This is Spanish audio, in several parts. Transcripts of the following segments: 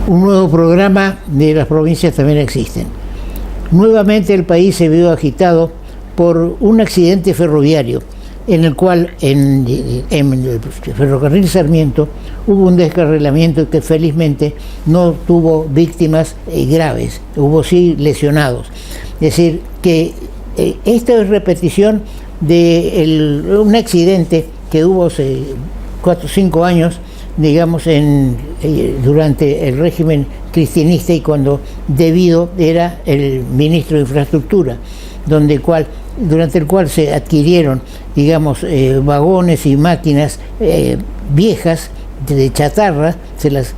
Un nuevo programa de las provincias también existen. Nuevamente el país se vio agitado por un accidente ferroviario en el cual en el ferrocarril Sarmiento hubo un descarrilamiento que felizmente no tuvo víctimas graves, hubo sí lesionados. Es decir, que esta es repetición de un accidente que hubo hace 4 o 5 años, digamos, durante el régimen cristianista y cuando Devido era el ministro de Infraestructura, durante el cual se adquirieron, digamos, vagones y máquinas viejas de chatarra, se las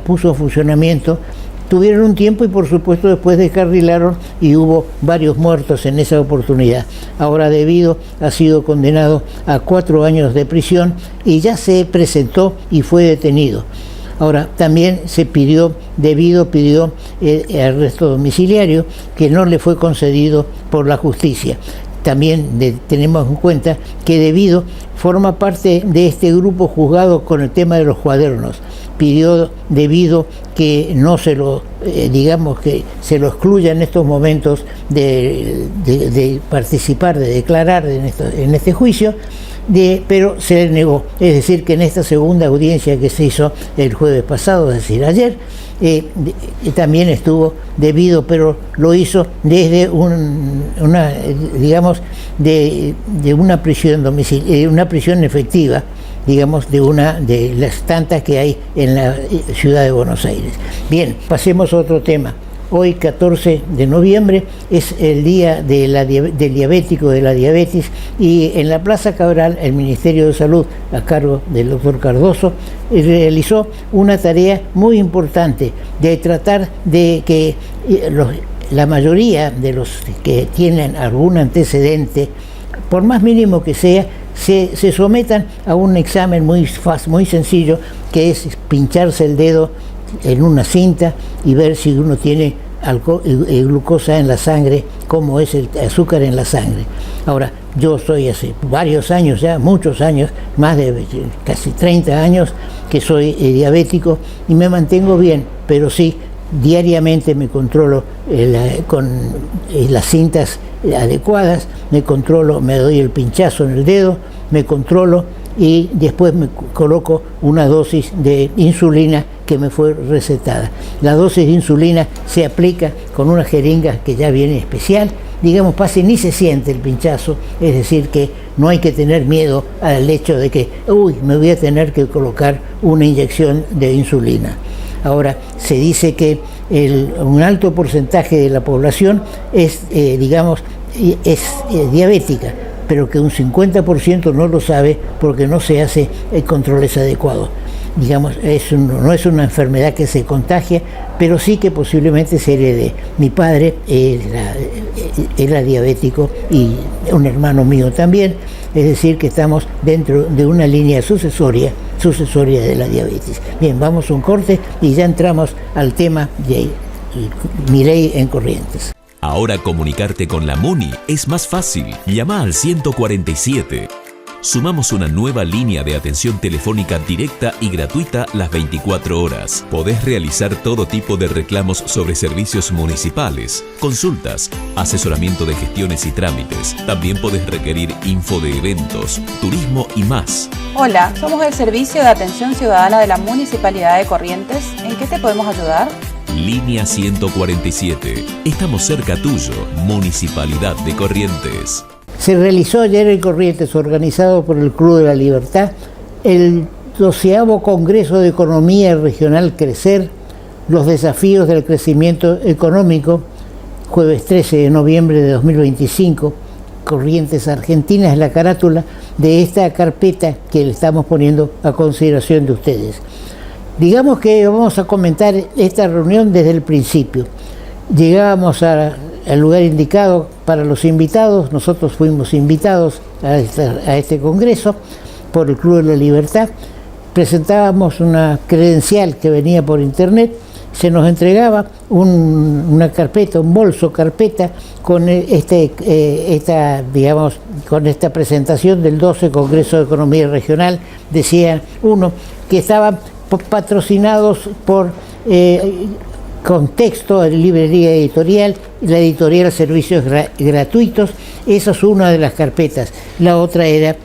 puso en funcionamiento. Tuvieron un tiempo y por supuesto después descarrilaron y hubo varios muertos en esa oportunidad. Ahora Devido ha sido condenado a 4 años de prisión y ya se presentó y fue detenido. Ahora también Devido pidió arresto domiciliario que no le fue concedido por la justicia. También tenemos en cuenta que Devido forma parte de este grupo juzgado con el tema de los cuadernos. Pidió Devido que no se lo, digamos que se lo excluya en estos momentos de participar, de declarar en este juicio, pero se le negó. Es decir, que en esta segunda audiencia que se hizo el jueves pasado, es decir, ayer, también estuvo Devido, pero lo hizo desde una prisión efectiva, digamos, de las tantas que hay en la ciudad de Buenos Aires. Bien, pasemos a otro tema. Hoy, 14 de noviembre, es el día del diabético, de la diabetes, y en la Plaza Cabral el Ministerio de Salud, a cargo del doctor Cardoso, realizó una tarea muy importante de tratar de que la mayoría de los que tienen algún antecedente, por más mínimo que sea, se sometan a un examen muy sencillo, que es pincharse el dedo en una cinta y ver si uno tiene glucosa en la sangre, cómo es el azúcar en la sangre. Ahora, yo soy hace varios años ya, muchos años, más de casi 30 años que soy diabético y me mantengo bien, pero sí, diariamente me controlo con las cintas adecuadas, me doy el pinchazo en el dedo, me controlo y después me coloco una dosis de insulina que me fue recetada. La dosis de insulina se aplica con una jeringa que ya viene especial, digamos, ni se siente el pinchazo, es decir, que no hay que tener miedo al hecho de que, me voy a tener que colocar una inyección de insulina. Ahora, se dice que un alto porcentaje de la población es diabética, pero que un 50% no lo sabe porque no se hace controles adecuados. Digamos, no es una enfermedad que se contagia, pero sí que posiblemente se herede. Mi padre era diabético y un hermano mío también, es decir, que estamos dentro de una línea sucesoria de la diabetes. Bien, vamos a un corte y ya entramos al tema de Milei en Corrientes. Ahora comunicarte con la MUNI es más fácil. Llama al 147. Sumamos una nueva línea de atención telefónica directa y gratuita las 24 horas. Podés realizar todo tipo de reclamos sobre servicios municipales, consultas, asesoramiento de gestiones y trámites. También podés requerir info de eventos, turismo y más. Hola, somos el Servicio de Atención Ciudadana de la Municipalidad de Corrientes. ¿En qué te podemos ayudar? Línea 147. Estamos cerca tuyo, Municipalidad de Corrientes. Se realizó ayer en Corrientes, organizado por el Club de la Libertad, el 12º Congreso de Economía Regional Crecer, los desafíos del crecimiento económico, jueves 13 de noviembre de 2025. Corrientes, Argentina es la carátula de esta carpeta que le estamos poniendo a consideración de ustedes. Digamos que vamos a comentar esta reunión desde el principio. Llegábamos al lugar indicado para los invitados. Nosotros fuimos invitados a este congreso por el Club de la Libertad. Presentábamos una credencial que venía por internet, se nos entregaba una carpeta, un bolso carpeta con con esta presentación del 12 Congreso de Economía Regional. Decía uno que estaban patrocinados por Contexto, librería editorial, la editorial Servicios Gratuitos. Esa es una de las carpetas. La otra es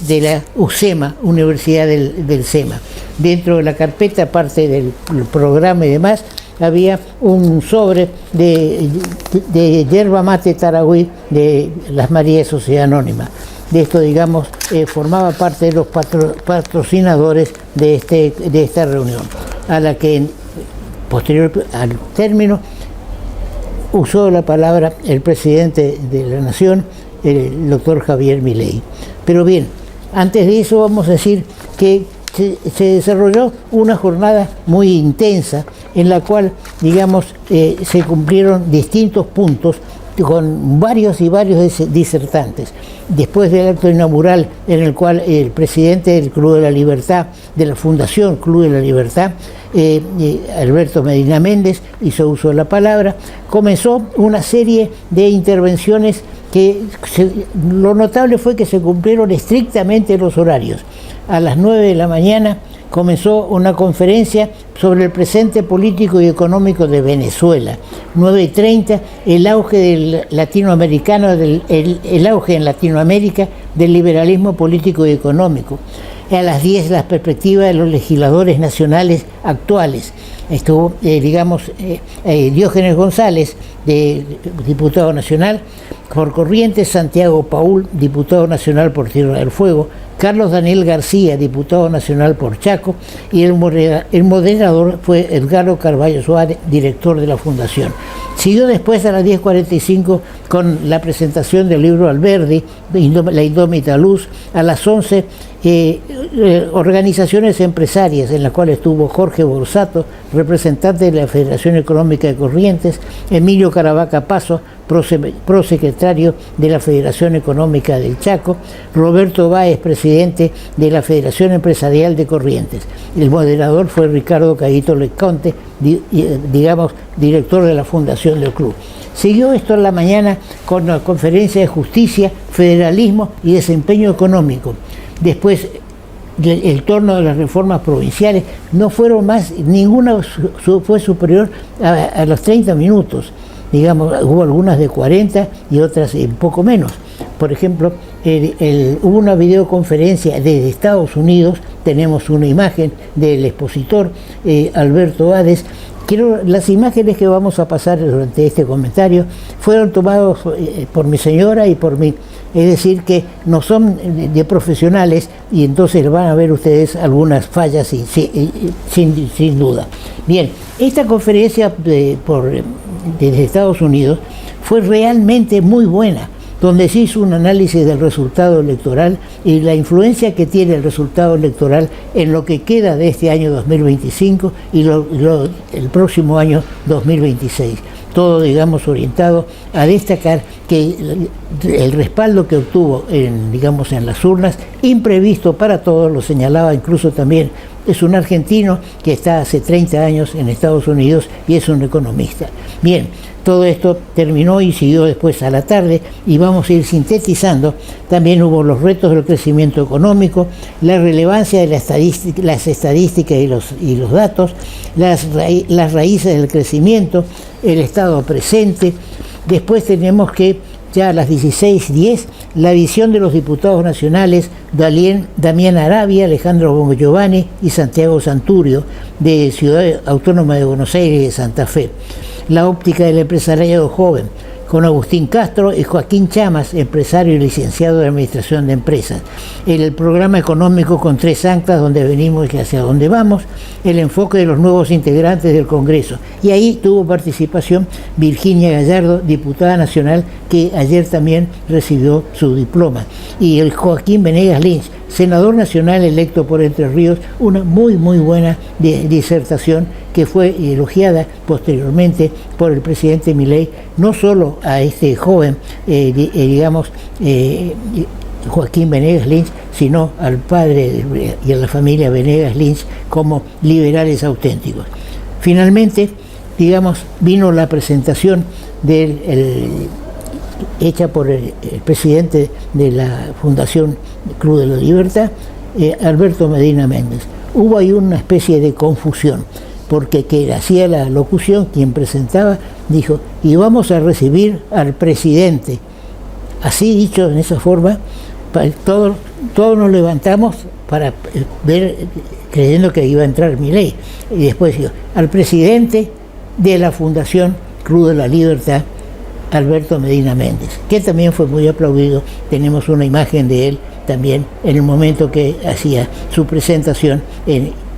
de la UCEMA, Universidad del SEMA. Dentro de la carpeta, aparte del programa y demás, había un sobre de yerba mate Taragüí de las Marías Sociedad Anónima. De esto, digamos, formaba parte de los patrocinadores de esta reunión, a la que posterior al término usó la palabra el presidente de la Nación, el doctor Javier Milei. Pero bien, antes de eso vamos a decir que se desarrolló una jornada muy intensa en la cual, digamos, se cumplieron distintos puntos con varios disertantes. Después del acto inaugural en el cual el presidente del Club de la Libertad, de la Fundación Club de la Libertad, Alberto Medina Méndez, hizo uso de la palabra, comenzó una serie de intervenciones que lo notable fue que se cumplieron estrictamente los horarios. A las 9 de la mañana comenzó una conferencia sobre el presente político y económico de Venezuela. 9:30, el auge latinoamericano, el auge en Latinoamérica del liberalismo político y económico. A las 10, la perspectiva de los legisladores nacionales actuales. Estuvo, Diógenes González, diputado nacional por Corrientes, Santiago Paul, diputado nacional por Tierra del Fuego, Carlos Daniel García, diputado nacional por Chaco, y el moderador fue Edgardo Carballo Suárez, director de la Fundación. Siguió después a las 10:45 con la presentación del libro Alberdi, La Indómita Luz. A las 11, organizaciones empresarias, en las cuales estuvo Jorge Borsato, representante de la Federación Económica de Corrientes, Emilio Caravaca Paso, prosecretario de la Federación Económica del Chaco, Roberto Báez, presidente de la Federación Empresarial de Corrientes. El moderador fue Ricardo Caíto Leconte, director de la Fundación del Club. Siguió esto en la mañana con la conferencia de Justicia, Federalismo y Desempeño Económico. Después, el torno de las reformas provinciales no fueron más, ninguna fue superior a los 30 minutos. Digamos, hubo algunas de 40 y otras un poco menos. Por ejemplo, hubo una videoconferencia desde Estados Unidos, tenemos una imagen del expositor Alberto Hades. Las imágenes que vamos a pasar durante este comentario fueron tomadas por mi señora y por mí, es decir, que no son de profesionales, y entonces van a ver ustedes algunas fallas sin duda. Bien, esta conferencia desde Estados Unidos fue realmente muy buena, donde se hizo un análisis del resultado electoral y la influencia que tiene el resultado electoral en lo que queda de este año 2025 y el próximo año 2026. Todo, digamos, orientado a destacar que el respaldo que obtuvo en las urnas, imprevisto para todos, lo señalaba incluso también, es un argentino que está hace 30 años en Estados Unidos y es un economista. Bien, todo esto terminó y siguió después a la tarde, y vamos a ir sintetizando. También hubo los retos del crecimiento económico, la relevancia de las estadísticas y los datos, las raíces del crecimiento, el estado presente. Después tenemos que, ya a las 16:10, la visión de los diputados nacionales Damián Arabia, Alejandro Bongiovanni y Santiago Santurio, de Ciudad Autónoma de Buenos Aires y de Santa Fe. La óptica del empresariado joven, con Agustín Castro y Joaquín Chamas, empresario y licenciado de Administración de Empresas. El programa económico con 3 anclas, donde venimos y hacia dónde vamos. El enfoque de los nuevos integrantes del Congreso. Y ahí tuvo participación Virginia Gallardo, diputada nacional, que ayer también recibió su diploma. Y el Joaquín Venegas Lynch, senador nacional electo por Entre Ríos, una muy buena disertación que fue elogiada posteriormente por el presidente Milei, no solo a este joven, Joaquín Venegas Lynch, sino al padre y a la familia Venegas Lynch como liberales auténticos. Finalmente, vino la presentación hecha por el presidente de la Fundación Club de la Libertad, Alberto Medina Méndez. Hubo ahí una especie de confusión, porque quien hacía la locución, quien presentaba, dijo, y vamos a recibir al presidente. Así dicho, en esa forma, todos nos levantamos para ver, creyendo que iba a entrar Milei. Y después dijo, al presidente de la Fundación Club de la Libertad, Alberto Medina Méndez, que también fue muy aplaudido. Tenemos una imagen de él también en el momento que hacía su presentación,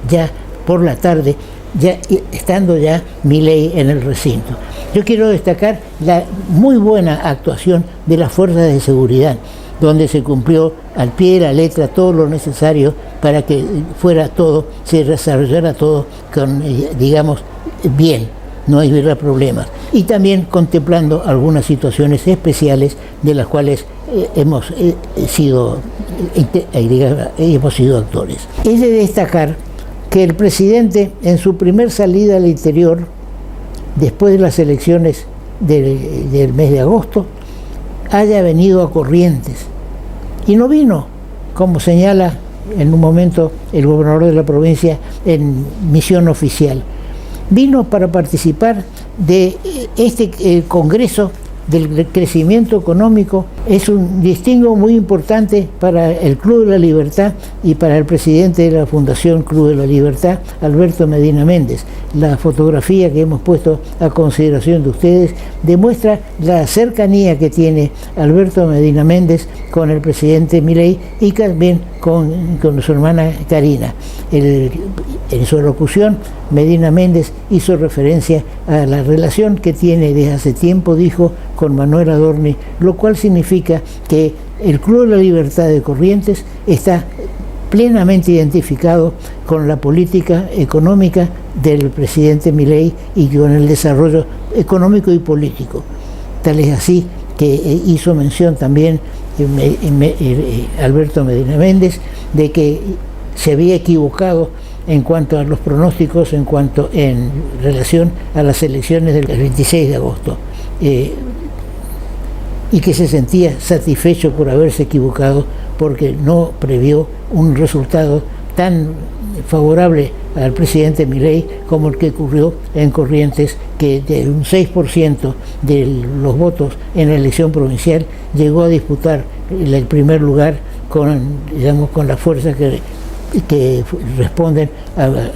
ya por la tarde, ya estando ya Milei en el recinto. Yo quiero destacar la muy buena actuación de las fuerzas de seguridad, donde se cumplió al pie de la letra todo lo necesario para que fuera todo, se desarrollara todo con, digamos, bien, no hubiera problemas. Y también contemplando algunas situaciones especiales de las cuales hemos sido actores. Es de destacar que el presidente, en su primer salida al interior, después de las elecciones del mes de agosto, haya venido a Corrientes. Y no vino, como señala en un momento el gobernador de la provincia, en misión oficial. Vino para participar de este congreso del crecimiento económico. Es un distingo muy importante para el Club de la Libertad y para el presidente de la Fundación Club de la Libertad, Alberto Medina Méndez. La fotografía que hemos puesto a consideración de ustedes demuestra la cercanía que tiene Alberto Medina Méndez con el presidente Milei y también con su hermana Karina. En su locución, Medina Méndez hizo referencia a la relación que tiene desde hace tiempo, dijo, con Manuel Adorni, lo cual significa que el Club de la Libertad de Corrientes está plenamente identificado con la política económica del presidente Milei y con el desarrollo económico y político. Tal es así que hizo mención también Alberto Medina Méndez de que se había equivocado en cuanto a los pronósticos, en relación a las elecciones del 26 de agosto. Y que se sentía satisfecho por haberse equivocado porque no previó un resultado tan favorable al presidente Milei como el que ocurrió en Corrientes, que de un 6% de los votos en la elección provincial llegó a disputar el primer lugar con las fuerzas que responden al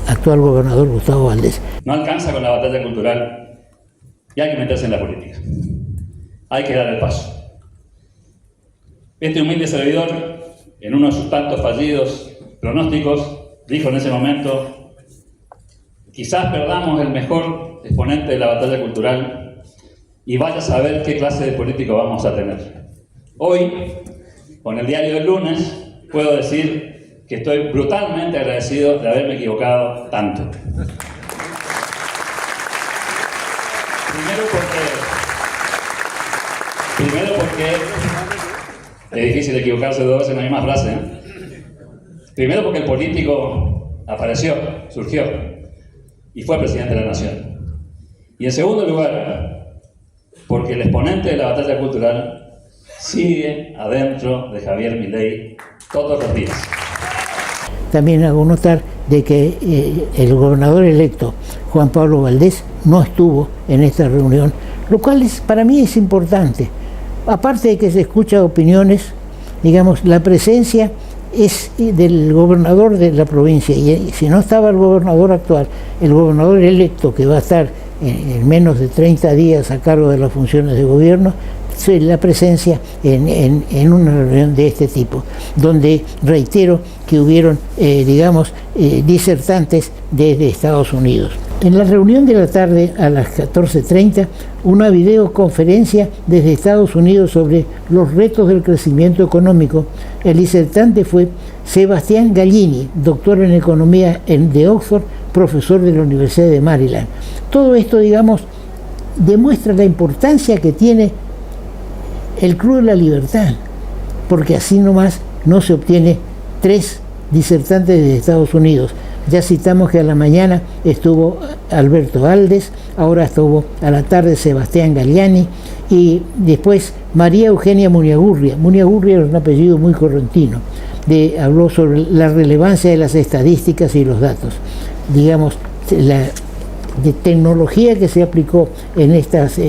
actual gobernador Gustavo Valdés. No alcanza con la batalla cultural y hay que meterse en la política. Hay que dar el paso. Este humilde servidor, en uno de sus tantos fallidos pronósticos, dijo en ese momento: quizás perdamos el mejor exponente de la batalla cultural y vaya a saber qué clase de político vamos a tener. Hoy, con el diario del lunes, puedo decir que estoy brutalmente agradecido de haberme equivocado tanto. Primero porque es difícil equivocarse dos veces en la misma frase, ¿eh? Primero porque el político apareció, surgió y fue presidente de la nación. Y en segundo lugar, porque el exponente de la batalla cultural sigue adentro de Javier Milei todos los días. También hago notar de que el gobernador electo, Juan Pablo Valdés, no estuvo en esta reunión, lo cual para mí es importante. Aparte de que se escuchan opiniones, digamos, la presencia es del gobernador de la provincia, y si no estaba el gobernador actual, el gobernador electo, que va a estar en menos de 30 días a cargo de las funciones de gobierno, la presencia en una reunión de este tipo, donde reitero que hubieron, disertantes desde Estados Unidos. En la reunión de la tarde a las 14:30, una videoconferencia desde Estados Unidos sobre los retos del crecimiento económico. El disertante fue Sebastián Gallini, doctor en economía de Oxford, profesor de la Universidad de Maryland. Todo esto, demuestra la importancia que tiene el Club de la Libertad, porque así nomás no se obtiene 3 disertantes de Estados Unidos. Ya citamos que a la mañana estuvo Alberto Aldes, ahora estuvo a la tarde Sebastián Gallini y después María Eugenia Muniagurria. Muniagurria es un apellido muy correntino. habló sobre la relevancia de las estadísticas y los datos. Digamos, la de tecnología que se aplicó en estas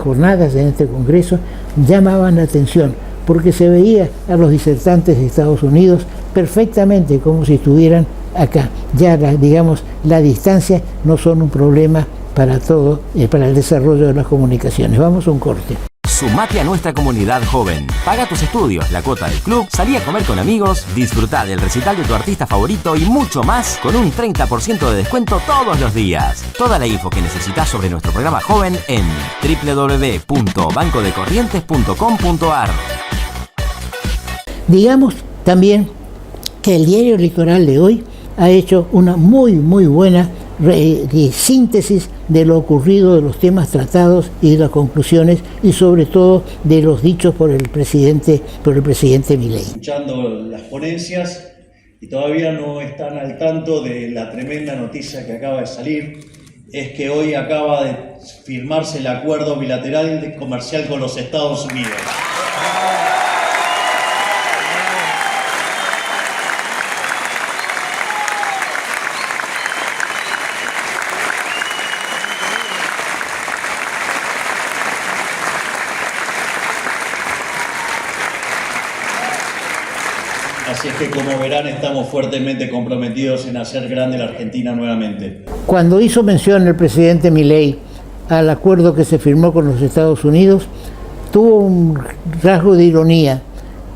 jornadas, en este congreso, llamaban la atención, porque se veía a los disertantes de Estados Unidos perfectamente como si estuvieran acá. Ya la distancia no son un problema para todo, para el desarrollo de las comunicaciones. Vamos a un corte. Sumate a nuestra comunidad joven. Paga tus estudios, la cuota del club, salí a comer con amigos, disfrutá del recital de tu artista favorito y mucho más con un 30% de descuento todos los días. Toda la info que necesitas sobre nuestro programa joven en www.bancodecorrientes.com.ar. Digamos también que el diario Litoral de hoy ha hecho una muy buena síntesis de lo ocurrido, de los temas tratados y de las conclusiones, y sobre todo de los dichos por el presidente Milei. Escuchando las ponencias y todavía no están al tanto de la tremenda noticia que acaba de salir, es que hoy acaba de firmarse el acuerdo bilateral comercial con los Estados Unidos. Así es que, como verán, estamos fuertemente comprometidos en hacer grande la Argentina nuevamente. Cuando hizo mención el presidente Milei al acuerdo que se firmó con los Estados Unidos, tuvo un rasgo de ironía,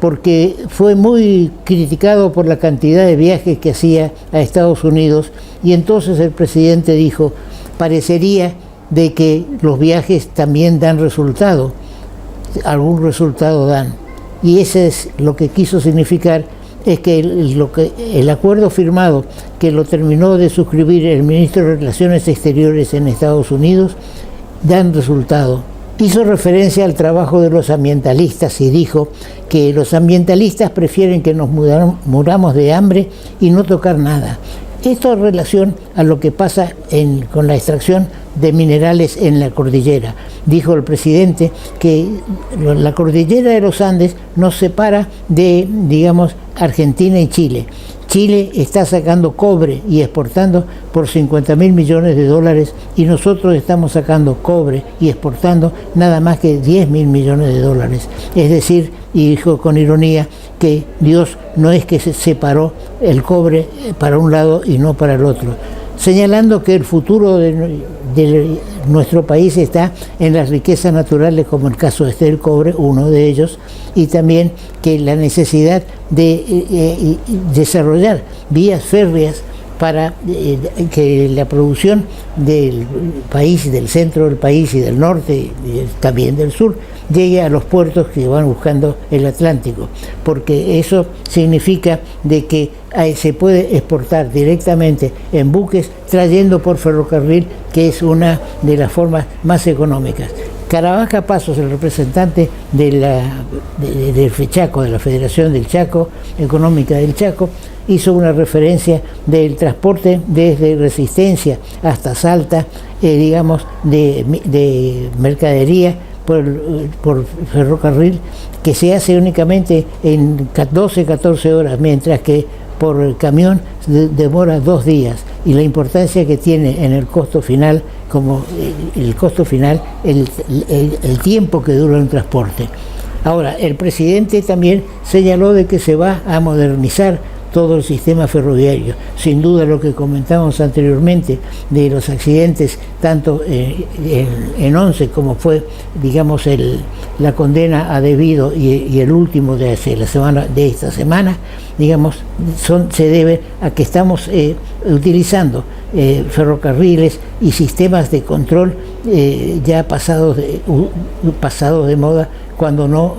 porque fue muy criticado por la cantidad de viajes que hacía a Estados Unidos, y entonces el presidente dijo, parecería de que los viajes también dan resultado, algún resultado dan. Y ese es lo que quiso significar, es que el acuerdo firmado, que lo terminó de suscribir el ministro de Relaciones Exteriores en Estados Unidos, dan resultado. Hizo referencia al trabajo de los ambientalistas y dijo que los ambientalistas prefieren que nos muramos de hambre y no tocar nada. Esto en relación a lo que pasa con la extracción de minerales en la cordillera. Dijo el presidente que la cordillera de los Andes nos separa de, digamos, Argentina y Chile. Chile está sacando cobre y exportando por 50.000 millones de dólares, y nosotros estamos sacando cobre y exportando nada más que 10.000 millones de dólares. Es decir, y dijo con ironía que Dios no es que se separó el cobre para un lado y no para el otro, señalando que el futuro de nuestro país está en las riquezas naturales, como el caso del cobre, uno de ellos, y también que la necesidad de desarrollar vías férreas para que la producción del país, del centro del país y del norte y también del sur, llegue a los puertos que van buscando el Atlántico, porque eso significa de que se puede exportar directamente en buques, trayendo por ferrocarril, que es una de las formas más económicas. Caravaca Pasos, el representante del FECHACO, de la Federación del Chaco, Económica del Chaco, hizo una referencia del transporte desde Resistencia hasta Salta, digamos, de mercadería por ferrocarril, que se hace únicamente en 14 horas, mientras que por camión demora 2 días, y la importancia que tiene en el costo final, como el costo final, el tiempo que dura el transporte. Ahora, el presidente también señaló de que se va a modernizar todo el sistema ferroviario. Sin duda, lo que comentamos anteriormente de los accidentes, tanto en Once, como fue, digamos, la condena a debido y el último de esta semana, digamos, se debe a que estamos utilizando ferrocarriles y sistemas de control ya pasados de moda, cuando no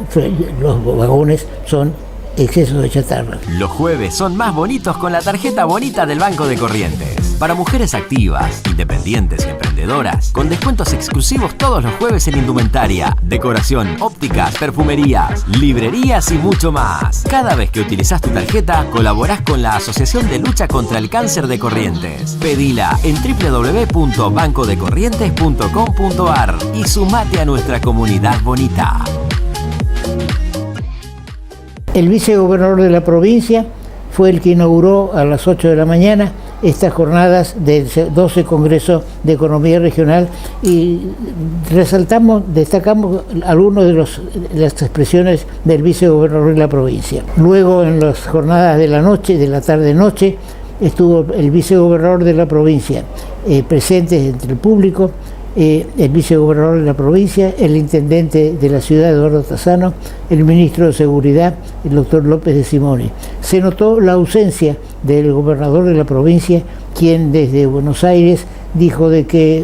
los vagones son exceso de chatarra. Los jueves son más bonitos con la tarjeta bonita del Banco de Corrientes. Para mujeres activas, independientes y emprendedoras, con descuentos exclusivos todos los jueves en indumentaria, decoración, ópticas, perfumerías, librerías y mucho más. Cada vez que utilizás tu tarjeta, colaborás con la Asociación de Lucha contra el Cáncer de Corrientes. Pedila en www.bancodecorrientes.com.ar y sumate a nuestra comunidad bonita. El vicegobernador de la provincia fue el que inauguró a las 8 de la mañana estas jornadas del 12 Congreso de Economía Regional y destacamos algunas de las expresiones del vicegobernador de la provincia. Luego, en las jornadas de la noche, de la tarde-noche, estuvo el vicegobernador de la provincia presente entre el público, el vicegobernador de la provincia, el intendente de la ciudad, Eduardo Tassano, el ministro de Seguridad, el doctor López de Simone. Se notó la ausencia del gobernador de la provincia, quien desde Buenos Aires dijo de que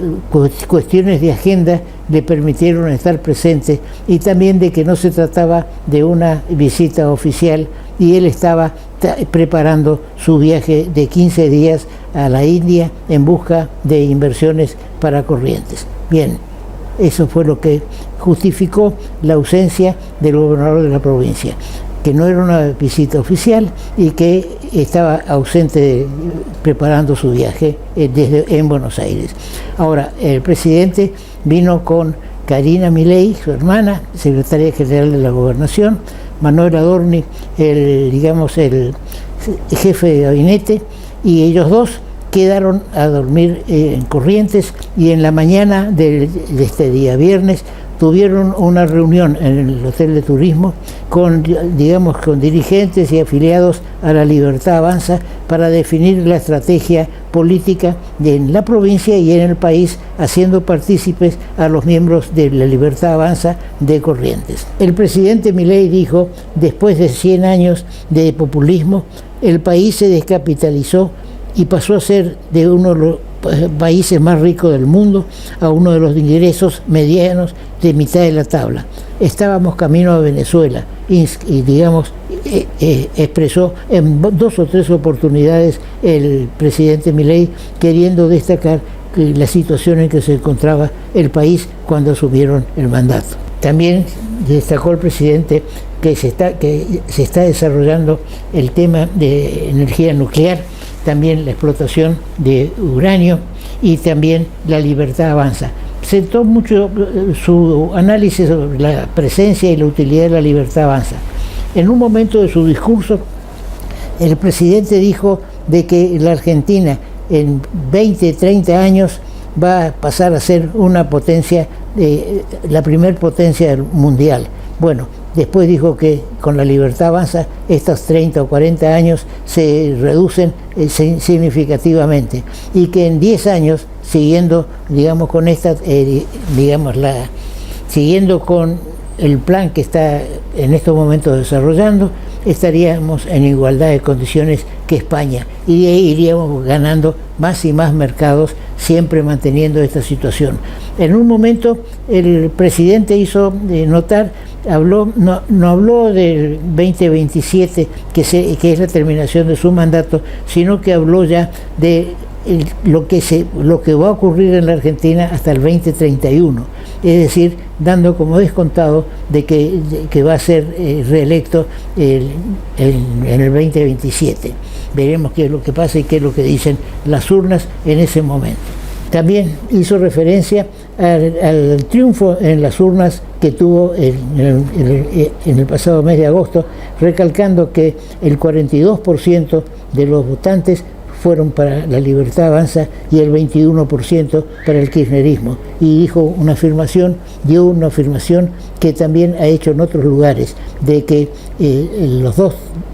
cuestiones de agenda le permitieron estar presente y también de que no se trataba de una visita oficial y él estaba preparando su viaje de 15 días a la India en busca de inversiones para Corrientes. Bien, eso fue lo que justificó la ausencia del gobernador de la provincia, que no era una visita oficial y que estaba ausente preparando su viaje en Buenos Aires. Ahora, el presidente vino con Karina Milei, su hermana, secretaria general de la Gobernación, Manuel Adorni, el jefe de gabinete, y ellos dos quedaron a dormir en Corrientes y en la mañana de este día viernes tuvieron una reunión en el Hotel de Turismo con dirigentes y afiliados a la Libertad Avanza para definir la estrategia política en la provincia y en el país, haciendo partícipes a los miembros de la Libertad Avanza de Corrientes. El presidente Milei dijo: después de 100 años de populismo, el país se descapitalizó y pasó a ser de uno de los países más ricos del mundo a uno de los ingresos medianos de mitad de la tabla. Estábamos camino a Venezuela y expresó en 2 o 3 oportunidades el presidente Milei, queriendo destacar la situación en que se encontraba el país cuando asumieron el mandato. También destacó el presidente que se está desarrollando el tema de energía nuclear, también la explotación de uranio y también la Libertad Avanza. Centró mucho su análisis sobre la presencia y la utilidad de la Libertad Avanza. En un momento de su discurso, el presidente dijo de que la Argentina en 20, 30 años va a pasar a ser una potencia, la primer potencia mundial. Bueno, después dijo que con la Libertad Avanza estos 30 o 40 años se reducen significativamente y que en 10 años, siguiendo siguiendo con el plan que está en estos momentos desarrollando, estaríamos en igualdad de condiciones que España y de ahí iríamos ganando más y más mercados, siempre manteniendo esta situación. En un momento el presidente hizo notar, no habló del 2027, que es la terminación de su mandato, sino que habló ya de lo que va a ocurrir en la Argentina hasta el 2031, es decir, dando como descontado de que va a ser reelecto en el 2027. Veremos qué es lo que pasa y qué es lo que dicen las urnas en ese momento. También hizo referencia al triunfo en las urnas que tuvo en el pasado mes de agosto, recalcando que el 42% de los votantes fueron para la Libertad Avanza y el 21% para el kirchnerismo. Y dio una afirmación que también ha hecho en otros lugares, de que los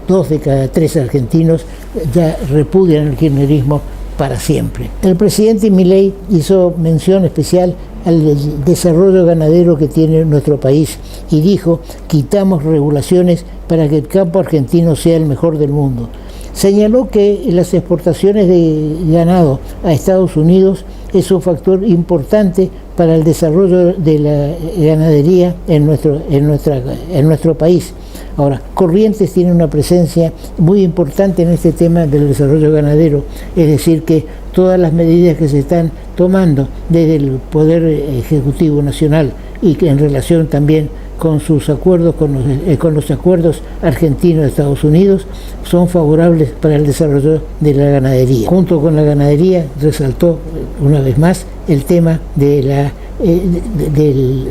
dos de cada 3 argentinos ya repudian el kirchnerismo para siempre. El presidente Milei hizo mención especial al desarrollo ganadero que tiene nuestro país y dijo: quitamos regulaciones para que el campo argentino sea el mejor del mundo. Señaló que las exportaciones de ganado a Estados Unidos es un factor importante para el desarrollo de la ganadería en nuestro país. Ahora, Corrientes tiene una presencia muy importante en este tema del desarrollo ganadero, es decir, que todas las medidas que se están tomando desde el Poder Ejecutivo Nacional y que en relación también con sus acuerdos, con los acuerdos argentinos de Estados Unidos, son favorables para el desarrollo de la ganadería. Junto con la ganadería resaltó una vez más el tema de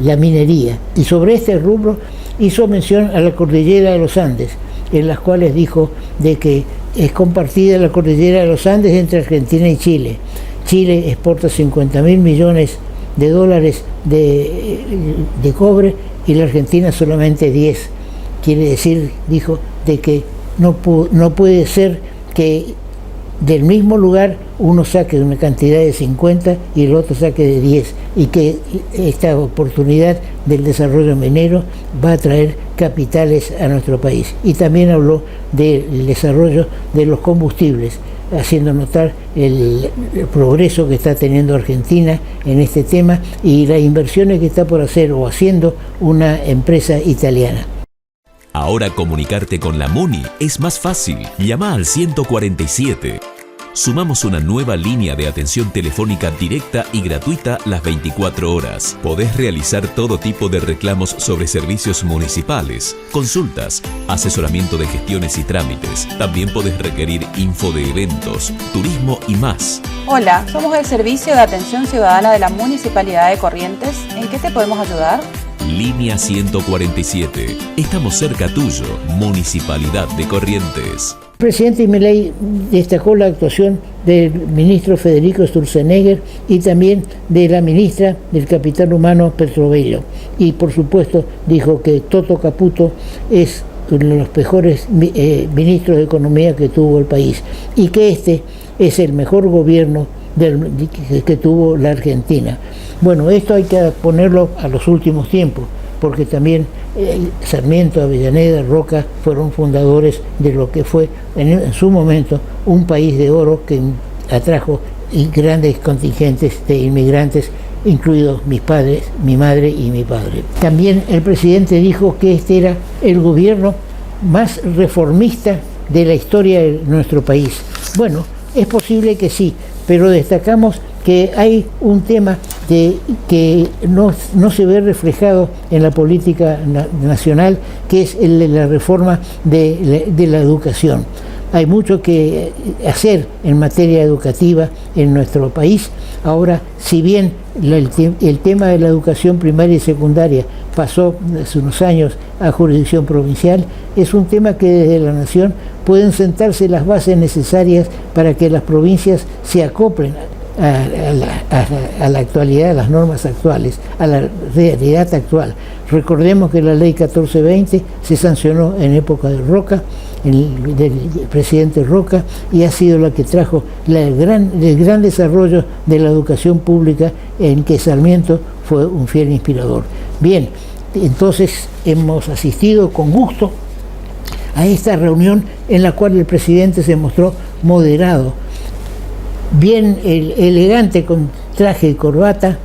la minería. Y sobre este rubro hizo mención a la cordillera de los Andes, en las cuales dijo de que es compartida la cordillera de los Andes entre Argentina y Chile. Chile exporta 50.000 millones de dólares de cobre y la Argentina solamente 10. Quiere decir, dijo, de que no puede ser que del mismo lugar uno saque una cantidad de 50 y el otro saque de 10, y que esta oportunidad del desarrollo minero va a traer capitales a nuestro país. Y también habló del desarrollo de los combustibles, haciendo notar el progreso que está teniendo Argentina en este tema y las inversiones que está por hacer o haciendo una empresa italiana. Ahora comunicarte con la MUNI es más fácil. Llama al 147. Sumamos una nueva línea de atención telefónica directa y gratuita las 24 horas. Podés realizar todo tipo de reclamos sobre servicios municipales, consultas, asesoramiento de gestiones y trámites. También podés requerir info de eventos, turismo y más. Hola, somos el Servicio de Atención Ciudadana de la Municipalidad de Corrientes. ¿En qué te podemos ayudar? Línea 147. Estamos cerca tuyo, Municipalidad de Corrientes. El presidente Milei destacó la actuación del ministro Federico Sturzenegger y también de la ministra del Capital Humano Petrovelo. Y por supuesto dijo que Toto Caputo es uno de los mejores ministros de Economía que tuvo el país y que este es el mejor gobierno que tuvo la Argentina. Bueno, esto hay que ponerlo a los últimos tiempos, porque también Sarmiento, Avellaneda, Roca fueron fundadores de lo que fue en su momento un país de oro que atrajo grandes contingentes de inmigrantes, incluidos mis padres, mi madre y mi padre. También el presidente dijo que este era el gobierno más reformista de la historia de nuestro país. Bueno, es posible que sí, pero destacamos que hay un tema que no se ve reflejado en la política nacional, que es la reforma de la educación. Hay mucho que hacer en materia educativa en nuestro país. Ahora, si bien el tema de la educación primaria y secundaria pasó hace unos años a jurisdicción provincial, es un tema que desde la Nación pueden sentarse las bases necesarias para que las provincias se acoplen a la actualidad, a las normas actuales, a la realidad actual. Recordemos que la ley 1420 se sancionó en época de Roca, del presidente Roca, y ha sido la que trajo el gran desarrollo de la educación pública, en que Sarmiento fue un fiel inspirador. Bien, entonces hemos asistido con gusto a esta reunión en la cual el presidente se mostró moderado, bien elegante, con traje y corbata,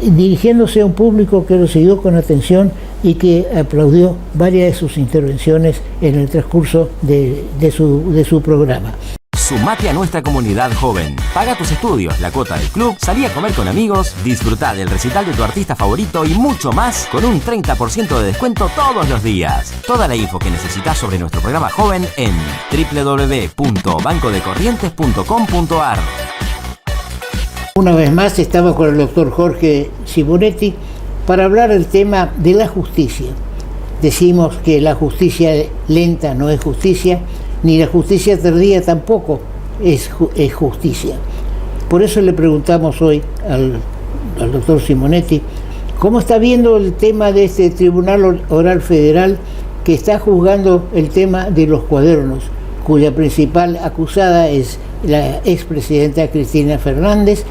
dirigiéndose a un público que lo siguió con atención y que aplaudió varias de sus intervenciones en el transcurso de su programa. Sumate a nuestra comunidad joven. Paga tus estudios, la cuota del club, salí a comer con amigos, disfrutá del recital de tu artista favorito y mucho más con un 30% de descuento todos los días. Toda la info que necesitas sobre nuestro programa joven en www.bancodecorrientes.com.ar. Una vez más estamos con el doctor Jorge Simonetti para hablar del tema de la justicia. Decimos que la justicia lenta no es justicia, ni la justicia tardía tampoco es justicia. Por eso le preguntamos hoy al doctor Simonetti cómo está viendo el tema de este Tribunal Oral Federal que está juzgando el tema de los cuadernos, cuya principal acusada es la expresidenta Cristina Fernández,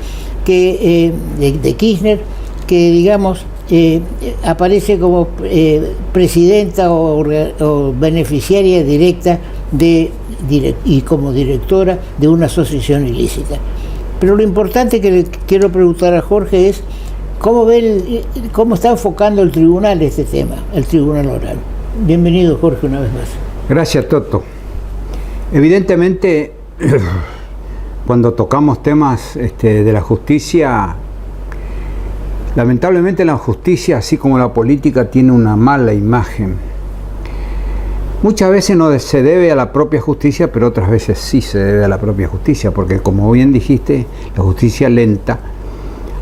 de Kirchner, que digamos aparece como presidenta o beneficiaria directa y como directora de una asociación ilícita. Pero lo importante que le quiero preguntar a Jorge es cómo está enfocando el tribunal este tema, el Tribunal Oral. Bienvenido, Jorge, una vez más. Gracias, Toto. Evidentemente, cuando tocamos temas de la justicia, lamentablemente la justicia, así como la política, tiene una mala imagen. Muchas veces no se debe a la propia justicia, pero otras veces sí se debe a la propia justicia, porque como bien dijiste, la justicia lenta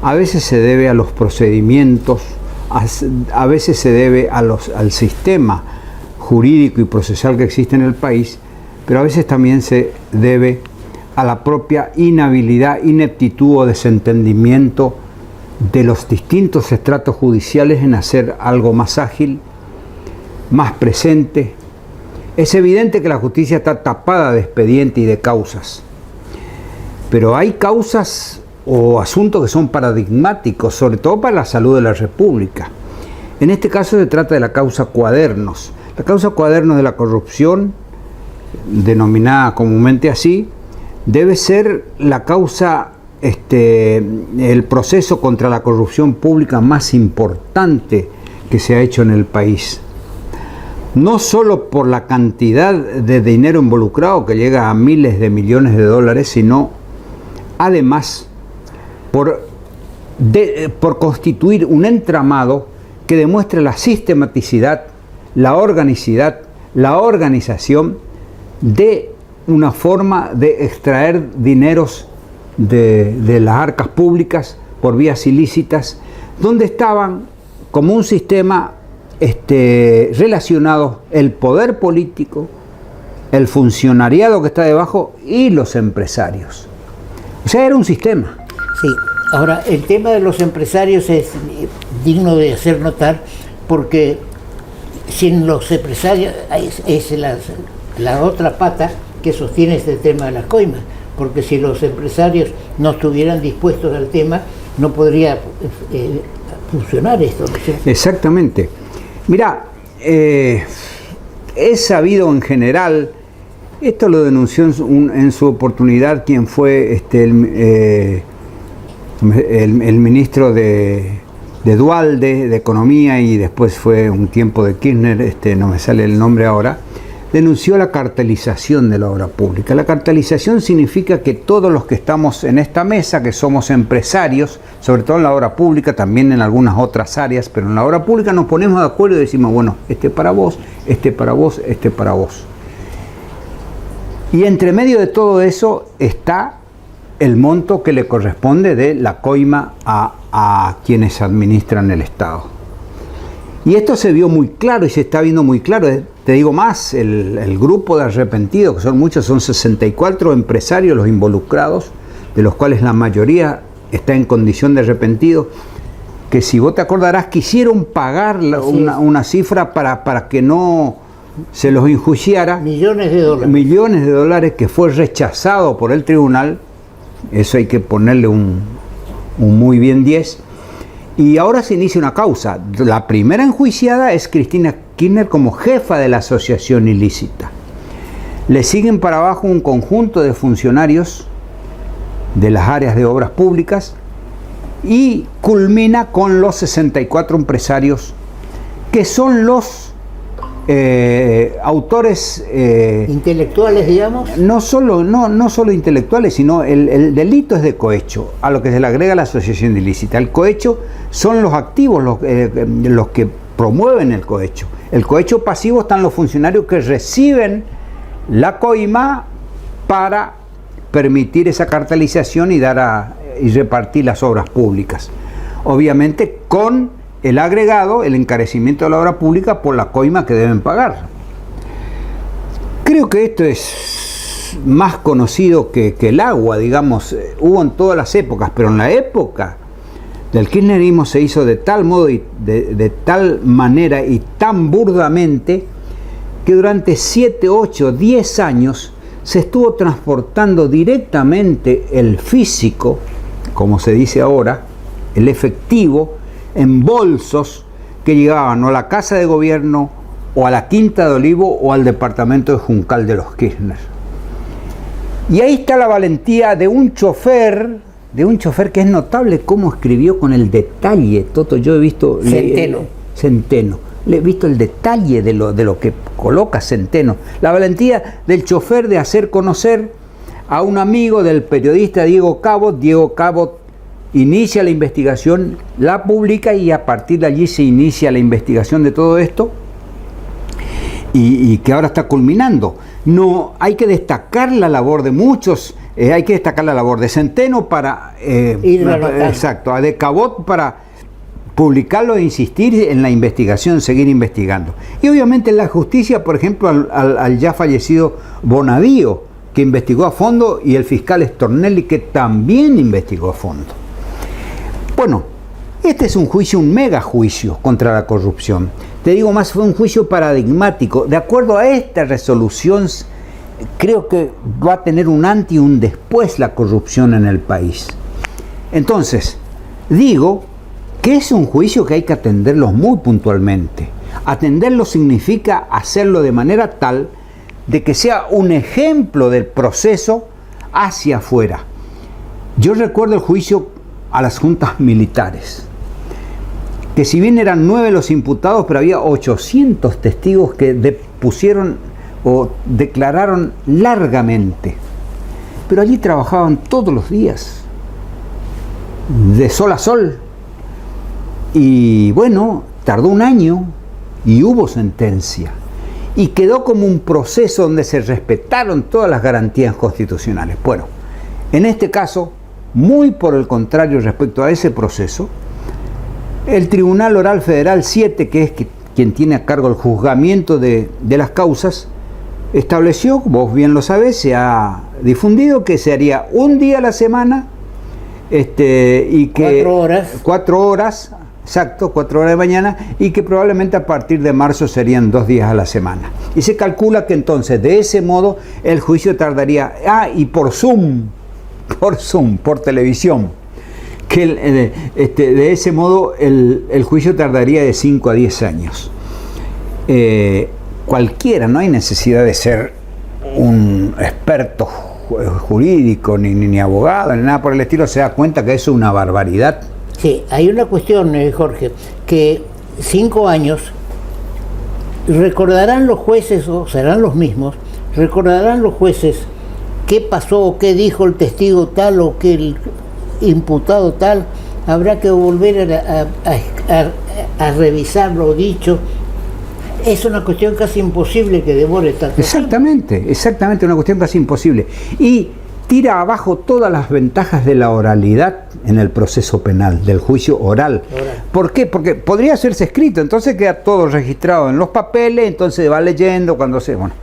a veces se debe a los procedimientos, a veces se debe al sistema jurídico y procesal que existe en el país, pero a veces también se debe a la propia inhabilidad, ineptitud o desentendimiento de los distintos estratos judiciales en hacer algo más ágil, más presente. Es evidente que la justicia está tapada de expediente y de causas, pero hay causas o asuntos que son paradigmáticos, sobre todo para la salud de la República. En este caso se trata de la causa Cuadernos. La causa Cuadernos de la corrupción, denominada comúnmente así, debe ser la causa, el proceso contra la corrupción pública más importante que se ha hecho en el país. No solo por la cantidad de dinero involucrado, que llega a miles de millones de dólares, sino además por constituir un entramado que demuestre la sistematicidad, la organicidad, la organización de una forma de extraer dineros de las arcas públicas por vías ilícitas, donde estaban como un sistema relacionados el poder político, el funcionariado que está debajo y los empresarios. O sea, era un sistema. Sí. Ahora, el tema de los empresarios es digno de hacer notar, porque sin los empresarios es la otra pata que sostiene este tema de las coimas, porque si los empresarios no estuvieran dispuestos al tema, no podría funcionar esto, ¿no es cierto? Exactamente. Mirá, es sabido en general, esto lo denunció en su oportunidad quien fue el ministro de Duhalde, de Economía, y después fue un tiempo de Kirchner, no me sale el nombre ahora, denunció la cartelización de la obra pública. La cartelización significa que todos los que estamos en esta mesa, que somos empresarios, sobre todo en la obra pública, también en algunas otras áreas, pero en la obra pública nos ponemos de acuerdo y decimos, bueno, este para vos, este para vos, este para vos. Y entre medio de todo eso está el monto que le corresponde de la coima a quienes administran el Estado. Y esto se vio muy claro y se está viendo muy claro. Te digo más, el grupo de arrepentidos, que son muchos, son 64 empresarios los involucrados, de los cuales la mayoría está en condición de arrepentido, que si vos te acordarás quisieron pagar una cifra para que no se los enjuiciara. Millones de dólares. Millones de dólares, que fue rechazado por el tribunal. Eso hay que ponerle un muy bien 10. Y ahora se inicia una causa. La primera enjuiciada es Cristina Kirchner como jefa de la asociación ilícita. Le siguen para abajo un conjunto de funcionarios de las áreas de obras públicas y culmina con los 64 empresarios que son los autores intelectuales, digamos. No solo intelectuales, sino el delito es de cohecho, a lo que se le agrega la asociación ilícita. El cohecho son los activos, los que promueven el cohecho. El cohecho pasivo están los funcionarios que reciben la coima para permitir esa cartelización y y repartir las obras públicas. Obviamente con el agregado, el encarecimiento de la obra pública por la coima que deben pagar. Creo que esto es más conocido que el agua, digamos. Hubo en todas las épocas, pero en la época del kirchnerismo se hizo de tal modo y de tal manera y tan burdamente que durante 7, 8, 10 años se estuvo transportando directamente el físico, como se dice ahora, el efectivo, en bolsos que llegaban o a la Casa de Gobierno o a la Quinta de Olivo o al departamento de Juncal de los Kirchner. Y ahí está la valentía de un chofer que es notable cómo escribió con el detalle. Toto, yo he visto Centeno. Le he visto el detalle de lo que coloca Centeno. La valentía del chofer de hacer conocer a un amigo del periodista Diego Cabot. Diego Cabot inicia la investigación, la publica y a partir de allí se inicia la investigación de todo esto y que ahora está culminando. No, hay que destacar la labor de muchos, hay que destacar la labor de Centeno para exacto, de Cabot para publicarlo e insistir en la investigación, seguir investigando. Y obviamente la justicia, por ejemplo, al ya fallecido Bonadío, que investigó a fondo, y el fiscal Stornelli, que también investigó a fondo. Bueno, este es un juicio, un mega juicio contra la corrupción. Te digo más, fue un juicio paradigmático. De acuerdo a esta resolución, creo que va a tener un antes y un después la corrupción en el país. Entonces, digo que es un juicio que hay que atenderlo muy puntualmente. Atenderlo significa hacerlo de manera tal de que sea un ejemplo del proceso hacia afuera. Yo recuerdo el juicio a las juntas militares, que si bien eran 9 los imputados, pero había 800 testigos que depusieron o declararon largamente. Pero allí trabajaban todos los días, de sol a sol. Y bueno, tardó un año y hubo sentencia. Y quedó como un proceso donde se respetaron todas las garantías constitucionales. Bueno, en este caso, muy por el contrario respecto a ese proceso, el Tribunal Oral Federal 7, que es quien tiene a cargo el juzgamiento de las causas, estableció, vos bien lo sabés, se ha difundido que se haría un día a la semana, y que 4 horas. 4 horas, exacto, 4 horas de mañana, y que probablemente a partir de marzo serían 2 días a la semana. Y se calcula que entonces de ese modo el juicio tardaría, y por Zoom, por televisión, que de ese modo el juicio tardaría de 5 a 10 años. Cualquiera, no hay necesidad de ser un experto jurídico, ni abogado, ni nada por el estilo, se da cuenta que eso es una barbaridad. Sí, hay una cuestión, Jorge, que 5 años, recordarán los jueces, o serán los mismos, recordarán los jueces qué pasó o qué dijo el testigo tal o que el imputado tal. Habrá que volver a revisar lo dicho. Es una cuestión casi imposible que demore tanto tiempo. Exactamente, una cuestión casi imposible. Y tira abajo todas las ventajas de la oralidad en el proceso penal, del juicio oral. ¿Por qué? Porque podría hacerse escrito, entonces queda todo registrado en los papeles, entonces va leyendo cuando se... Bueno,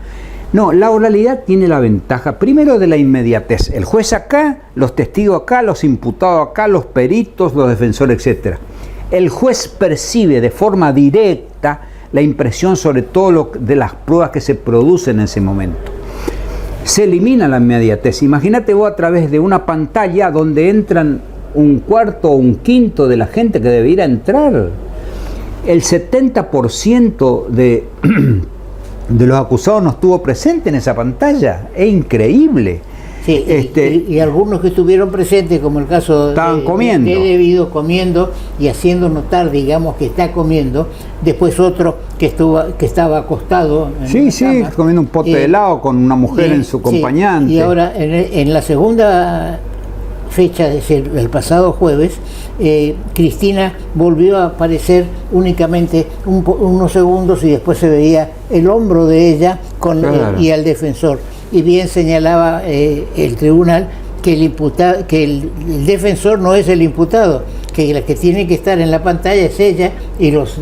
no, la oralidad tiene la ventaja, primero, de la inmediatez. El juez acá, los testigos acá, los imputados acá, los peritos, los defensores, etc. El juez percibe de forma directa la impresión sobre todo de las pruebas que se producen en ese momento. Se elimina la inmediatez. Imagínate vos a través de una pantalla donde entran un cuarto o un quinto de la gente que debería entrar. El 70% de los acusados no estuvo presente en esa pantalla. Es increíble. Sí, y algunos que estuvieron presentes, como el caso estaban comiendo. De Debido, comiendo y haciendo notar, digamos, que está comiendo. Después otro que estaba acostado en la cama, comiendo un pote de helado con una mujer en su acompañante. Y ahora en la segunda fecha, es decir, el pasado jueves, Cristina volvió a aparecer únicamente unos segundos y después se veía el hombro de ella y al defensor. Y bien señalaba el tribunal que el defensor no es el imputado, que la que tiene que estar en la pantalla es ella y los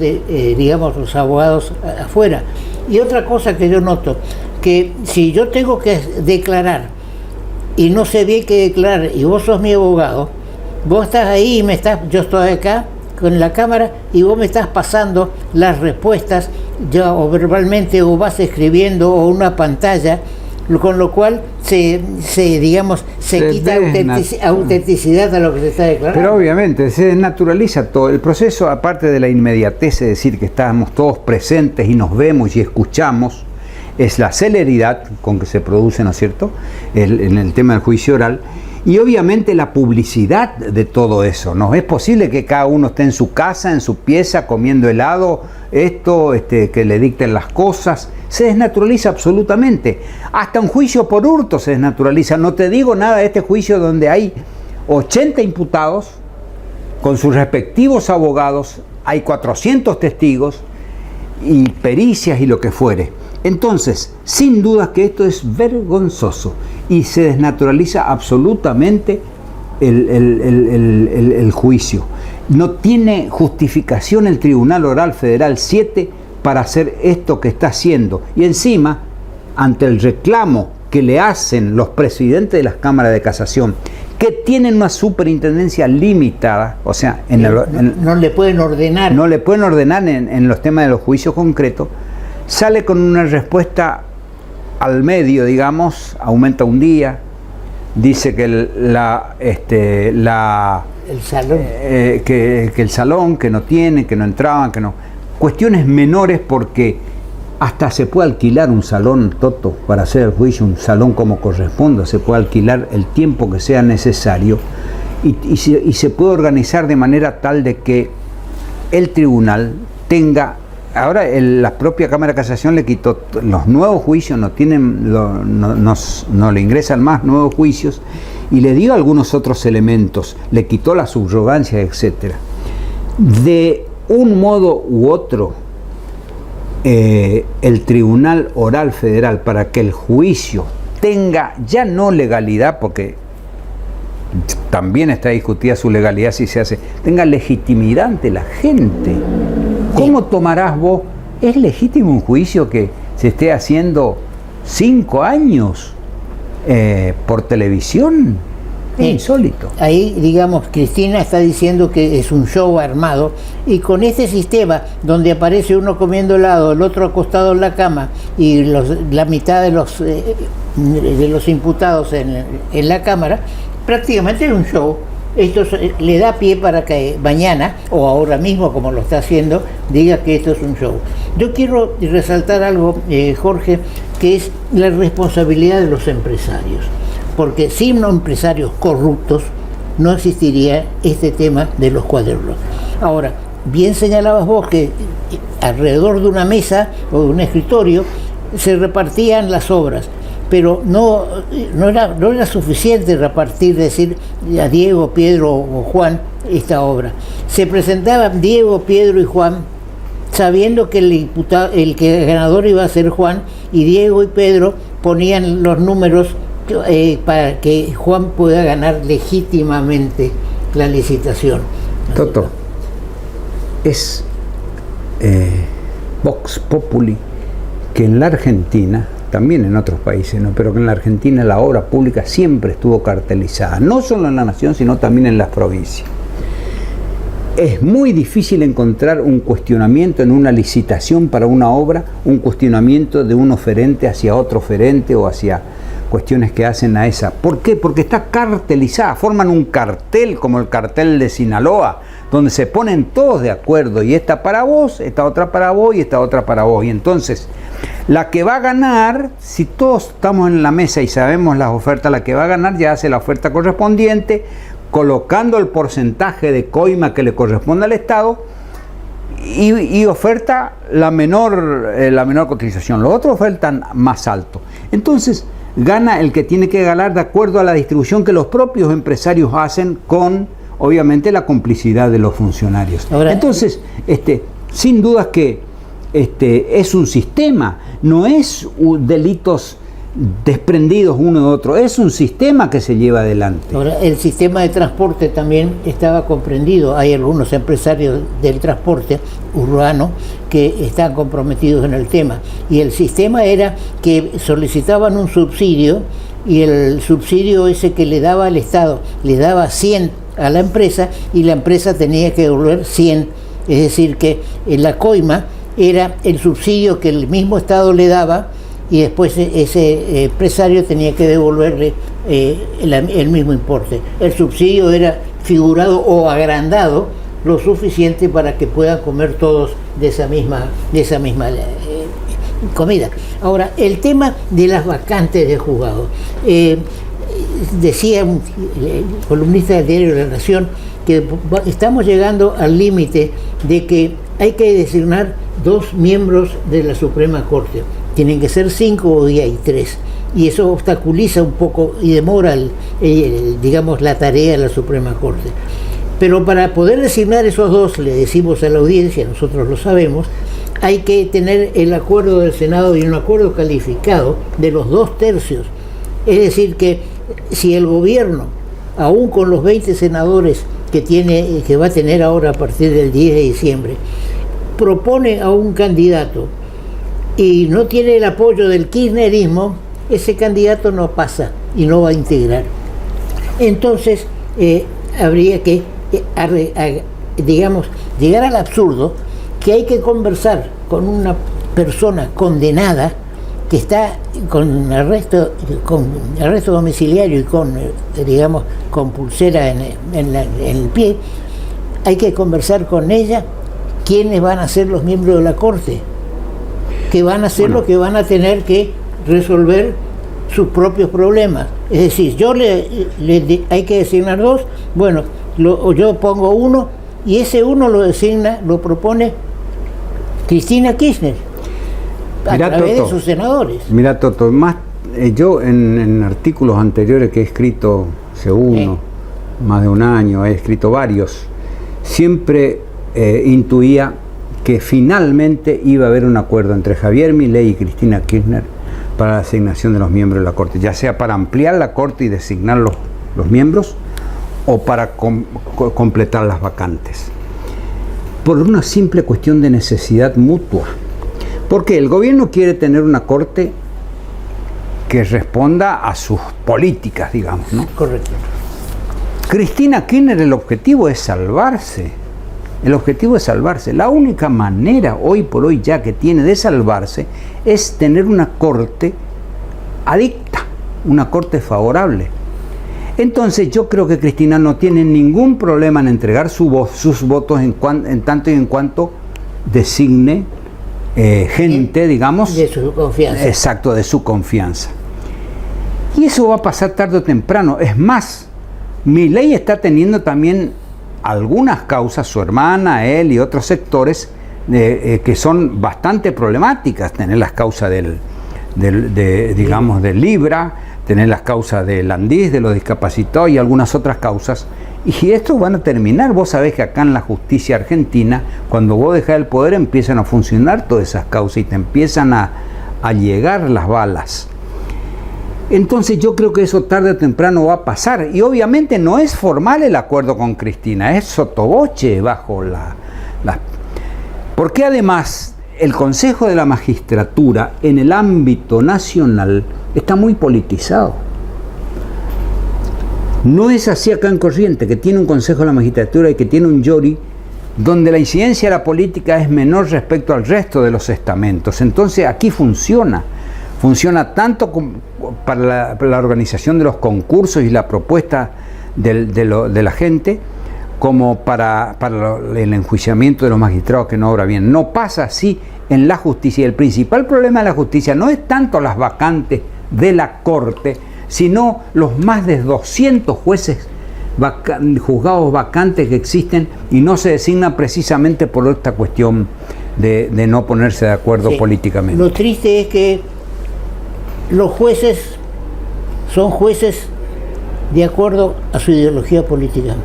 abogados afuera. Y otra cosa que yo noto, que si yo tengo que declarar y no sé bien qué declarar y vos sos mi abogado, vos estás ahí y yo estoy acá con la cámara y vos me estás pasando las respuestas ya o verbalmente o vas escribiendo o una pantalla, con lo cual se quita autenticidad a lo que se está declarando. Pero obviamente se desnaturaliza todo el proceso, aparte de la inmediatez, es decir, que estamos todos presentes y nos vemos y escuchamos, es la celeridad con que se produce, ¿no es cierto?, en el tema del juicio oral, y obviamente la publicidad de todo eso. No es posible que cada uno esté en su casa, en su pieza, comiendo helado, que le dicten las cosas. Se desnaturaliza absolutamente. Hasta un juicio por hurto se desnaturaliza. No te digo nada de este juicio donde hay 80 imputados con sus respectivos abogados, hay 400 testigos y pericias y lo que fuere. Entonces, sin duda que esto es vergonzoso y se desnaturaliza absolutamente el juicio. no tiene justificación el Tribunal Oral Federal 7 para hacer esto que está haciendo. Y encima, ante el reclamo que le hacen los presidentes de las cámaras de casación, que tienen una superintendencia limitada, o sea, no le pueden ordenar. No le pueden ordenar en los temas de los juicios concretos, sale con una respuesta al medio, digamos, aumenta un día, dice que el salón. Que el salón, que no tiene, que no entraban, que no. Cuestiones menores, porque hasta se puede alquilar un salón, Toto, para hacer el juicio, un salón como corresponda, se puede alquilar el tiempo que sea necesario y se puede organizar de manera tal de que el tribunal tenga. Ahora la propia Cámara de Casación le quitó los nuevos juicios, no le ingresan más nuevos juicios y le dio algunos otros elementos, le quitó la subrogancia, etc. De un modo u otro, el Tribunal Oral Federal, para que el juicio tenga ya no legalidad, porque también está discutida su legalidad si se hace, tenga legitimidad ante la gente. ¿Cómo tomarás vos? ¿Es legítimo un juicio que se esté haciendo 5 años por televisión? Es insólito. Ahí, digamos, Cristina está diciendo que es un show armado, y con este sistema donde aparece uno comiendo helado, el otro acostado en la cama y la mitad de los imputados en la cámara, prácticamente es un show. Esto le da pie para que mañana, o ahora mismo como lo está haciendo, diga que esto es un show. Yo quiero resaltar algo, Jorge, que es la responsabilidad de los empresarios. Porque sin empresarios corruptos no existiría este tema de los cuadernos. Ahora, bien señalabas vos que alrededor de una mesa o de un escritorio se repartían las obras, pero no era suficiente repartir, decir a Diego, Pedro o Juan esta obra. Se presentaban Diego, Pedro y Juan, sabiendo que el que ganador iba a ser Juan, y Diego y Pedro ponían los números para que Juan pueda ganar legítimamente la licitación. Toto, es Vox Populi que en la Argentina, también en otros países, ¿no?, pero que en la Argentina la obra pública siempre estuvo cartelizada, no solo en la nación, sino también en las provincias. Es muy difícil encontrar un cuestionamiento en una licitación para una obra, un cuestionamiento de un oferente hacia otro oferente o hacia cuestiones que hacen a esa. ¿Por qué? Porque está cartelizada, forman un cartel como el cartel de Sinaloa, donde se ponen todos de acuerdo, y esta para vos, esta otra para vos y esta otra para vos. Y entonces, la que va a ganar, si todos estamos en la mesa y sabemos las ofertas, la que va a ganar ya hace la oferta correspondiente, colocando el porcentaje de coima que le corresponde al Estado, y oferta la menor cotización. Los otros ofertan más alto. Entonces, gana el que tiene que ganar de acuerdo a la distribución que los propios empresarios hacen, con, obviamente, la complicidad de los funcionarios. Ahora, entonces, sin dudas que es un sistema, no es delitos desprendidos uno de otro, es un sistema que se lleva adelante. Ahora, el sistema de transporte también estaba comprendido. Hay algunos empresarios del transporte urbano que están comprometidos en el tema, y el sistema era que solicitaban un subsidio, y el subsidio ese que le daba al Estado le daba 100 a la empresa, y la empresa tenía que devolver 100, es decir que la coima era el subsidio que el mismo Estado le daba, y después ese empresario tenía que devolverle el mismo importe. El subsidio era figurado o agrandado lo suficiente para que puedan comer todos de esa misma comida. Ahora, el tema de las vacantes de juzgado. Decía un columnista del diario La Nación que estamos llegando al límite de que hay que designar 2 miembros de la Suprema Corte. Tienen que ser 5, hoy hay 3. Y eso obstaculiza un poco y demora, digamos, la tarea de la Suprema Corte. Pero para poder designar esos 2, le decimos a la audiencia, nosotros lo sabemos, hay que tener el acuerdo del Senado y un acuerdo calificado de los 2/3. Es decir que si el gobierno, aún con los 20 senadores, que va a tener ahora a partir del 10 de diciembre, propone a un candidato y no tiene el apoyo del kirchnerismo, ese candidato no pasa y no va a integrar. Entonces habría que, digamos, llegar al absurdo que hay que conversar con una persona condenada que está con arresto domiciliario y con, digamos, con pulsera en el pie. Hay que conversar con ella quiénes van a ser los miembros de la Corte, que van a ser los que van a tener que resolver sus propios problemas. Es decir, hay que designar 2, bueno, yo pongo 1 y ese 1 lo propone Cristina Kirchner a través de sus senadores. Mira, Toto, yo en artículos anteriores que he escrito hace más de un año, he escrito varios, siempre intuía que finalmente iba a haber un acuerdo entre Javier Milei y Cristina Kirchner para la asignación de los miembros de la Corte, ya sea para ampliar la Corte y designar los miembros o para completar las vacantes, por una simple cuestión de necesidad mutua. Porque el gobierno quiere tener una Corte que responda a sus políticas, digamos, ¿no? Correcto. Cristina Kirchner, el objetivo es salvarse. El objetivo es salvarse. La única manera hoy por hoy ya que tiene de salvarse es tener una Corte adicta, una Corte favorable. Entonces yo creo que Cristina no tiene ningún problema en entregar sus votos en tanto y en cuanto designe gente, digamos, de su confianza. Exacto, de su confianza. Y eso va a pasar tarde o temprano. Es más, Milei está teniendo también algunas causas, su hermana, él y otros sectores, que son bastante problemáticas. Tener las causas del Libra, tener las causas del Andis, de los discapacitados y algunas otras causas. Y estos van a terminar. Vos sabés que acá en la justicia argentina, cuando vos dejás el poder, empiezan a funcionar todas esas causas y te empiezan a llegar las balas. Entonces yo creo que eso tarde o temprano va a pasar. Y obviamente no es formal el acuerdo con Cristina, es sotoboche bajo porque además el Consejo de la Magistratura en el ámbito nacional está muy politizado. No es así acá en Corrientes, que tiene un Consejo de la Magistratura y que tiene un jury donde la incidencia de la política es menor respecto al resto de los estamentos. Entonces aquí funciona tanto para la organización de los concursos y la propuesta de la gente, como para el enjuiciamiento de los magistrados que no obra bien. No pasa así en la justicia. El principal problema de la justicia no es tanto las vacantes de la Corte, sino los más de 200 jueces juzgados vacantes que existen y no se designan precisamente por esta cuestión de no ponerse de acuerdo políticamente. Lo triste es que los jueces son jueces de acuerdo a su ideología política.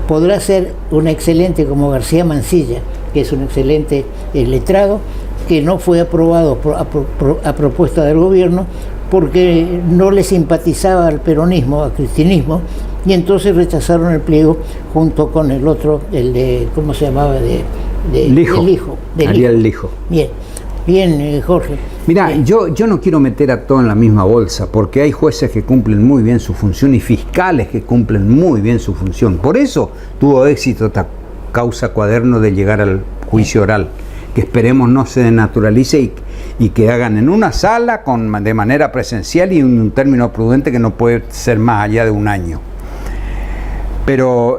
Podrá ser un excelente como García Mansilla, que es un excelente letrado, que no fue aprobado a propuesta del gobierno porque no le simpatizaba al peronismo, al cristinismo, y entonces rechazaron el pliego junto con el otro, el de, ¿cómo se llamaba? Ariel Lijo. Bien, Jorge. Mira, yo no quiero meter a todo en la misma bolsa, porque hay jueces que cumplen muy bien su función y fiscales que cumplen muy bien su función. Por eso tuvo éxito esta causa Cuaderno de llegar al juicio oral, que esperemos no se desnaturalice y que hagan en una sala de manera presencial y en un término prudente que no puede ser más allá de un año. Pero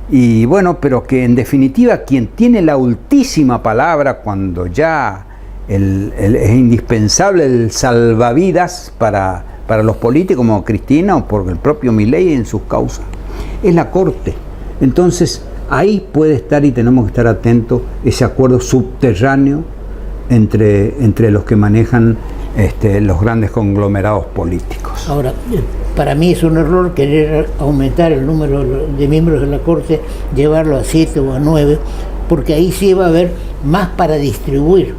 y bueno, pero que en definitiva quien tiene la ultísima palabra cuando ya es indispensable el salvavidas para los políticos como Cristina o por el propio Milei en sus causas, es la Corte. Entonces ahí puede estar, y tenemos que estar atentos, ese acuerdo subterráneo entre los que manejan los grandes conglomerados políticos. Ahora, para mí es un error querer aumentar el número de miembros de la Corte, llevarlo a 7 o a 9, porque ahí sí va a haber más para distribuir.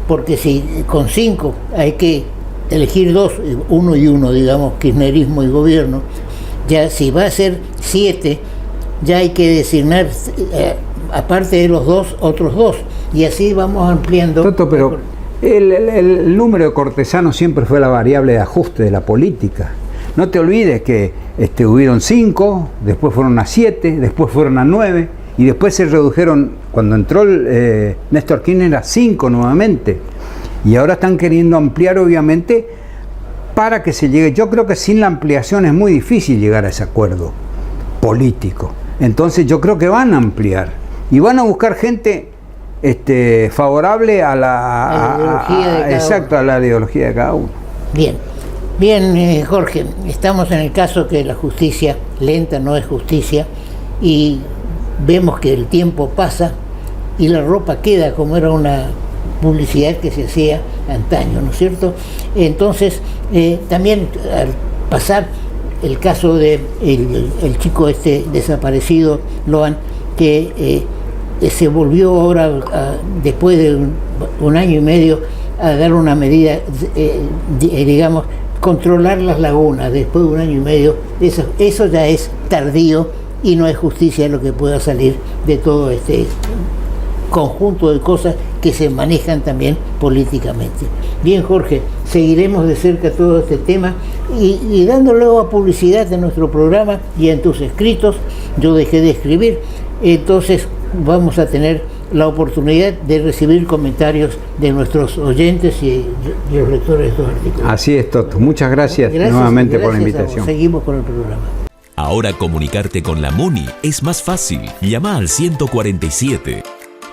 Porque si con 5 hay que elegir 2, 1 y 1, digamos, kirchnerismo y gobierno, ya si va a ser 7, ya hay que designar, aparte de los dos, otros dos, y así vamos ampliando. Toto, pero el número de cortesanos siempre fue la variable de ajuste de la política. No te olvides que hubieron 5, después fueron a 7, después fueron a 9, y después se redujeron, cuando entró Néstor Kirchner, a 5 nuevamente. Y ahora están queriendo ampliar, obviamente, para que se llegue. Yo creo que sin la ampliación es muy difícil llegar a ese acuerdo político. Entonces yo creo que van a ampliar y van a buscar gente favorable a la ideología de cada uno. Bien, Jorge, estamos en el caso que la justicia lenta no es justicia, y vemos que el tiempo pasa y la ropa queda, como era una publicidad que se hacía antaño, ¿no es cierto? Entonces, también al pasar el caso de el chico desaparecido, Loan, que se volvió ahora, después de un año y medio, a dar una medida, digamos, controlar las lagunas después de un año y medio. Eso ya es tardío y no es justicia lo que pueda salir de todo este conjunto de cosas que se manejan también políticamente. Bien, Jorge, seguiremos de cerca todo este tema y dando luego a publicidad en nuestro programa y en tus escritos. Yo dejé de escribir, entonces vamos a tener la oportunidad de recibir comentarios de nuestros oyentes y los lectores de estos artículos. Así es, Toto. Muchas gracias nuevamente por la invitación. Seguimos con el programa. Ahora comunicarte con la MUNI es más fácil. Llama al 147.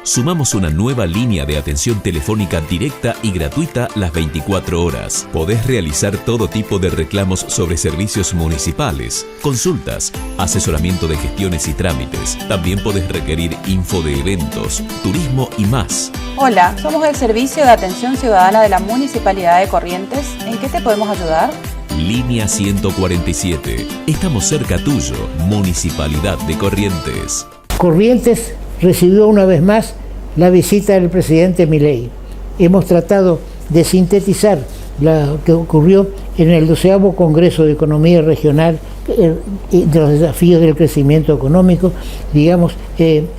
Sumamos una nueva línea de atención telefónica directa y gratuita las 24 horas. Podés realizar todo tipo de reclamos sobre servicios municipales, consultas, asesoramiento de gestiones y trámites. También podés requerir info de eventos, turismo y más. Hola, somos el Servicio de Atención Ciudadana de la Municipalidad de Corrientes. ¿En qué te podemos ayudar? Línea 147. Estamos cerca tuyo. Municipalidad de Corrientes. Corrientes recibió una vez más la visita del presidente Milei. Hemos tratado de sintetizar lo que ocurrió en el 12º Congreso de Economía Regional, de los desafíos del crecimiento económico, digamos,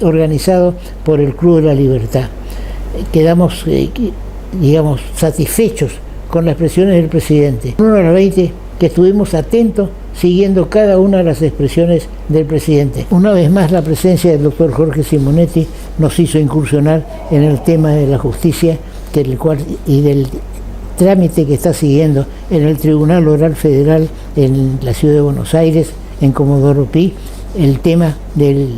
organizado por el Club de la Libertad. Quedamos, digamos, satisfechos con las expresiones del presidente. 1 a las 20, que estuvimos atentos siguiendo cada una de las expresiones del presidente. Una vez más, la presencia del doctor Jorge Simonetti nos hizo incursionar en el tema de la justicia y del trámite que está siguiendo en el Tribunal Oral Federal en la ciudad de Buenos Aires, en Comodoro Pi, el tema de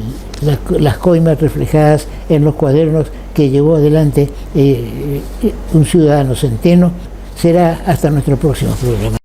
las coimas reflejadas en los cuadernos que llevó adelante un ciudadano centeno. Será hasta nuestro próximo programa.